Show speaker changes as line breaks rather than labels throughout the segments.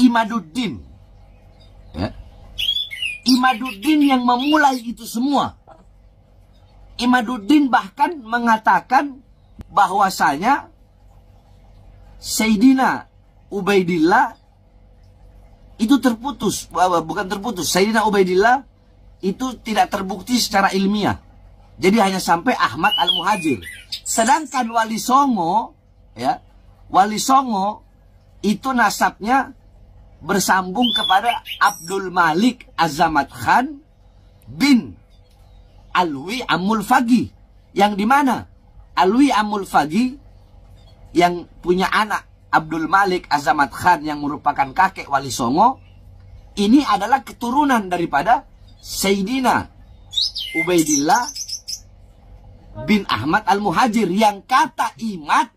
Imaduddin. Ya. Imaduddin yang memulai itu semua. Imaduddin bahkan mengatakan bahwasanya Sayyidina Ubaidillah itu terputus, bukan terputus. Sayyidina Ubaidillah itu tidak terbukti secara ilmiah. Jadi hanya sampai Ahmad Al-Muhajir. Sedangkan Wali Songo, ya, Wali Songo itu nasabnya bersambung kepada Abdul Malik Azamat Khan bin Alwi Amul Fagi, yang dimana Alwi Amul Fagi yang punya anak Abdul Malik Azamat Khan yang merupakan kakek Wali Songo, ini adalah keturunan daripada Sayyidina Ubaidillah bin Ahmad Al-Muhajir yang kata Imad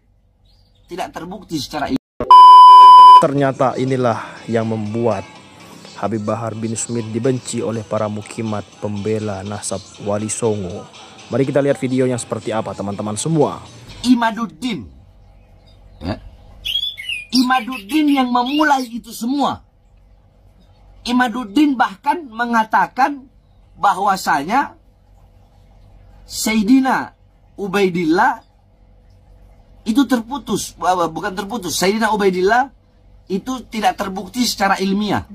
tidak terbukti secara ilmiah.
Ternyata inilah yang membuat Habib Bahar bin Smith dibenci oleh para mukimat pembela nasab Wali Songo. Mari kita lihat video yang seperti apa teman-teman semua.
Imaduddin, ya. Imaduddin yang memulai itu semua. Imaduddin bahkan mengatakan bahwasanya Sayyidina Ubaidillah itu terputus, bukan terputus. Sayyidina Ubaidillah itu tidak terbukti secara ilmiah.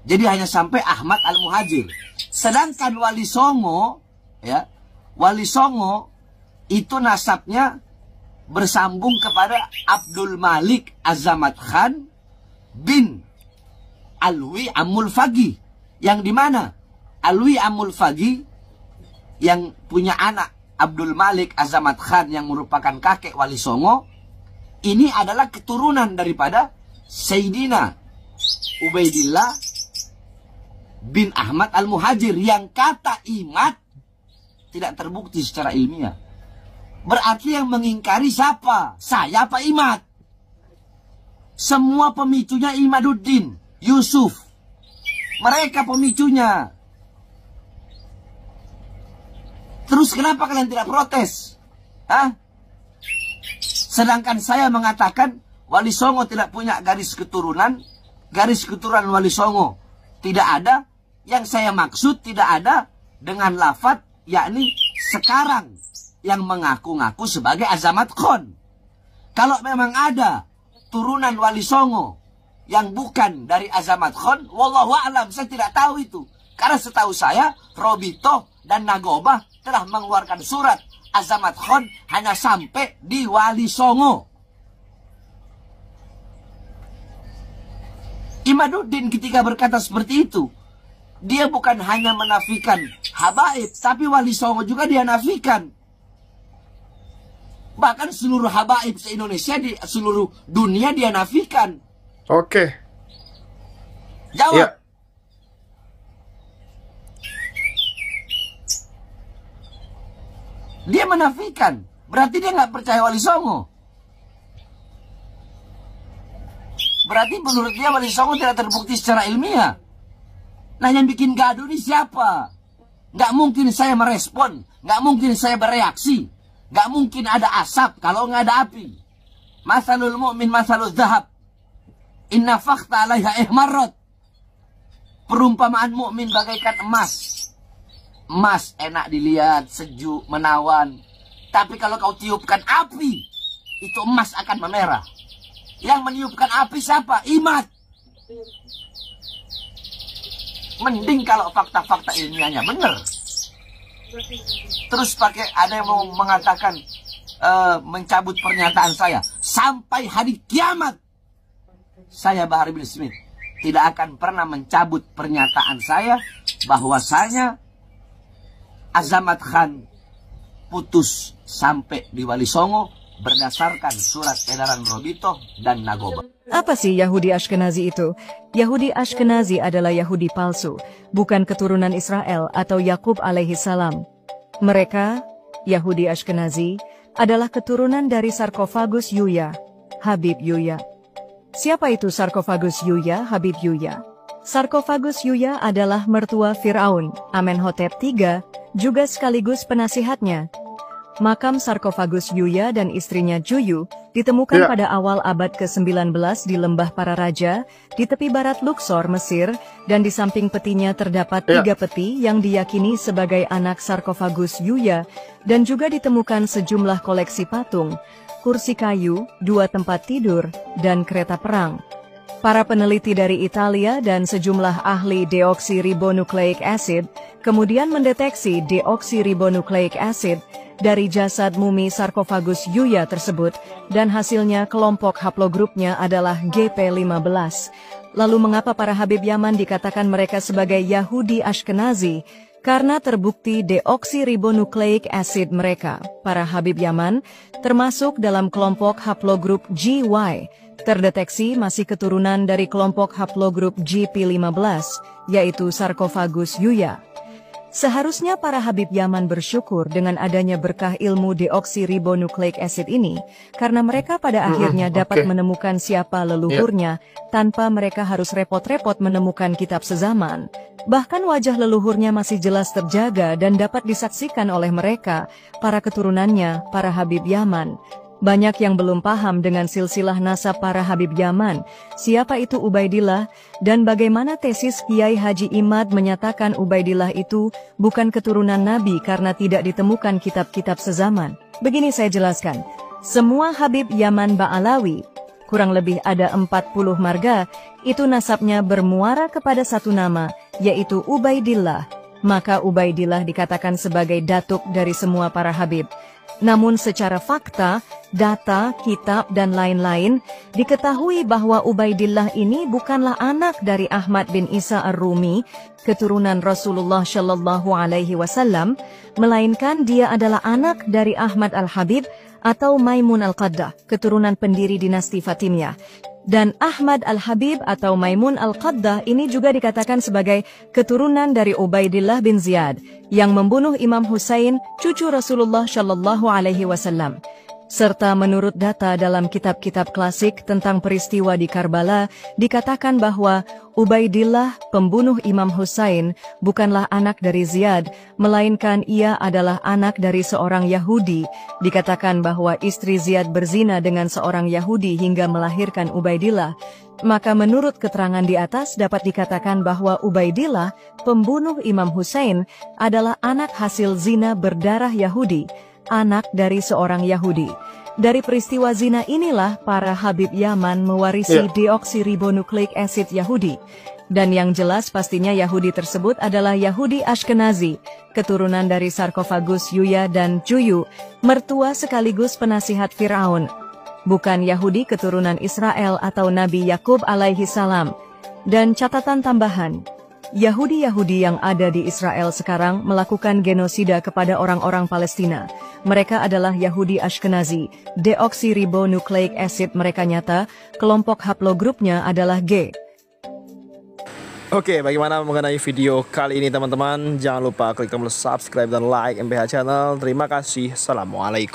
Jadi hanya sampai Ahmad Al-Muhajir. Sedangkan Wali Songo, ya, Wali Songo itu nasabnya bersambung kepada Abdul Malik Azamat Khan bin Alwi Amul Fagi, yang dimana Alwi Amul Fagi yang punya anak Abdul Malik Azamat Khan yang merupakan kakek Wali Songo, ini adalah keturunan daripada Sayyidina Ubaidillah bin Ahmad Al-Muhajir yang kata Imad tidak terbukti secara ilmiah. Berarti yang mengingkari siapa? Saya apa Imad? Semua pemicunya Imaduddin, Yusuf. Mereka pemicunya. Terus kenapa kalian tidak protes? Hah? Sedangkan saya mengatakan Wali Songo tidak punya garis keturunan. Garis keturunan Wali Songo tidak ada. Yang saya maksud tidak ada dengan lafaz, yakni sekarang yang mengaku-ngaku sebagai Azamat Khan. Kalau memang ada turunan Wali Songo yang bukan dari Azamat Khan, wallahu a'lam, saya tidak tahu itu. Karena setahu saya Robito dan Nagoba telah mengeluarkan surat Azamat Khan hanya sampai di Wali Songo. Imaduddin ketika berkata seperti itu, dia bukan hanya menafikan habaib, tapi Wali Songo juga dia nafikan. Bahkan seluruh habaib se-Indonesia, di seluruh dunia dia nafikan.
Oke.
Jawab. Ya. Dia menafikan. Berarti dia nggak percaya Wali Songo. Berarti menurut dia Wali Songo tidak terbukti secara ilmiah. Nah, yang bikin gaduh ini siapa? Nggak mungkin saya merespon. Nggak mungkin saya bereaksi. Nggak mungkin ada asap kalau nggak ada api. Masalul mu'min masalul zahab. Inna fakhta alaiha ihmarrot. Perumpamaan mukmin bagaikan emas. Emas enak dilihat, sejuk, menawan. Tapi kalau kau tiupkan api, itu emas akan memerah. Yang meniupkan api siapa? Imad. Mending kalau fakta-fakta ilmiahnya benar. Terus pakai ada yang mau mengatakan mencabut pernyataan saya. Sampai hari kiamat saya Bahar bin Smith tidak akan pernah mencabut pernyataan saya bahwasanya Azamat Khan putus sampai di Wali Songo berdasarkan surat edaran Robito dan Nagoba.
Apa sih Yahudi Ashkenazi itu? Yahudi Ashkenazi adalah Yahudi palsu, bukan keturunan Israel atau Yakub alaihi salam. Mereka, Yahudi Ashkenazi, adalah keturunan dari sarkofagus Yuya, Habib Yuya. Siapa itu sarkofagus Yuya, Habib Yuya? Sarkofagus Yuya adalah mertua Fir'aun, Amenhotep III, juga sekaligus penasihatnya. makam sarkofagus Yuya dan istrinya Juyu ditemukan
Ya.
pada awal abad ke-19 di Lembah Para Raja, di tepi barat Luxor, Mesir, dan di samping petinya terdapat 3 peti yang diyakini sebagai anak sarkofagus Yuya, dan juga ditemukan sejumlah koleksi patung, kursi kayu, 2 tempat tidur, dan kereta perang. Para peneliti dari Italia dan sejumlah ahli deoksiribonucleic acid kemudian mendeteksi deoksiribonucleic acid dari jasad mumi sarkofagus Yuya tersebut, dan hasilnya kelompok haplogrupnya adalah GP15. Lalu mengapa para Habib Yaman dikatakan mereka sebagai Yahudi Ashkenazi? Karena terbukti deoksiribonucleic acid mereka, para Habib Yaman, termasuk dalam kelompok haplogrup GY, terdeteksi masih keturunan dari kelompok haplogrup GP15, yaitu sarkofagus Yuya. Seharusnya para Habib Yaman bersyukur dengan adanya berkah ilmu deoksiribonucleic acid ini, karena mereka pada akhirnya dapat menemukan siapa leluhurnya tanpa mereka harus repot-repot menemukan kitab sezaman. Bahkan wajah leluhurnya masih jelas terjaga dan dapat disaksikan oleh mereka, para keturunannya, para Habib Yaman. Banyak yang belum paham dengan silsilah nasab para Habib Yaman, siapa itu Ubaidillah, dan bagaimana tesis Kiai Haji Imad menyatakan Ubaidillah itu bukan keturunan Nabi karena tidak ditemukan kitab-kitab sezaman. Begini saya jelaskan, semua Habib Yaman Ba'alawi, kurang lebih ada 40 marga, itu nasabnya bermuara kepada satu nama, yaitu Ubaidillah. Maka Ubaidillah dikatakan sebagai datuk dari semua para Habib. Namun secara fakta, data, kitab, dan lain-lain, diketahui bahwa Ubaidillah ini bukanlah anak dari Ahmad bin Isa Ar-Rumi, keturunan Rasulullah Shallallahu Alaihi Wasallam, melainkan dia adalah anak dari Ahmad Al-Habib atau Maimun Al-Qaddah, keturunan pendiri dinasti Fatimiyah. Dan Ahmad Al-Habib atau Maimun Al-Qaddah ini juga dikatakan sebagai keturunan dari Ubaidillah bin Ziyad yang membunuh Imam Husain, cucu Rasulullah Shallallahu Alaihi Wasallam. Serta menurut data dalam kitab-kitab klasik tentang peristiwa di Karbala, dikatakan bahwa Ubaidillah, pembunuh Imam Husain, bukanlah anak dari Ziyad, melainkan ia adalah anak dari seorang Yahudi. Dikatakan bahwa istri Ziyad berzina dengan seorang Yahudi hingga melahirkan Ubaidillah. Maka menurut keterangan di atas dapat dikatakan bahwa Ubaidillah, pembunuh Imam Husain, adalah anak hasil zina berdarah Yahudi, anak dari seorang Yahudi. Dari peristiwa zina inilah para Habib Yaman mewarisi deoksiribonucleic acid Yahudi. Dan yang jelas pastinya Yahudi tersebut adalah Yahudi Ashkenazi, keturunan dari sarkofagus Yuya dan Juyu, mertua sekaligus penasihat Firaun. Bukan Yahudi keturunan Israel atau Nabi Yakub alaihi salam. Dan catatan tambahan, Yahudi-Yahudi yang ada di Israel sekarang melakukan genosida kepada orang-orang Palestina. Mereka adalah Yahudi Ashkenazi. Deoksiribonucleic acid mereka nyata, kelompok haplogrupnya adalah G.
Oke, bagaimana mengenai video kali ini teman-teman? Jangan lupa klik tombol subscribe dan like MPH Channel. Terima kasih. Assalamualaikum.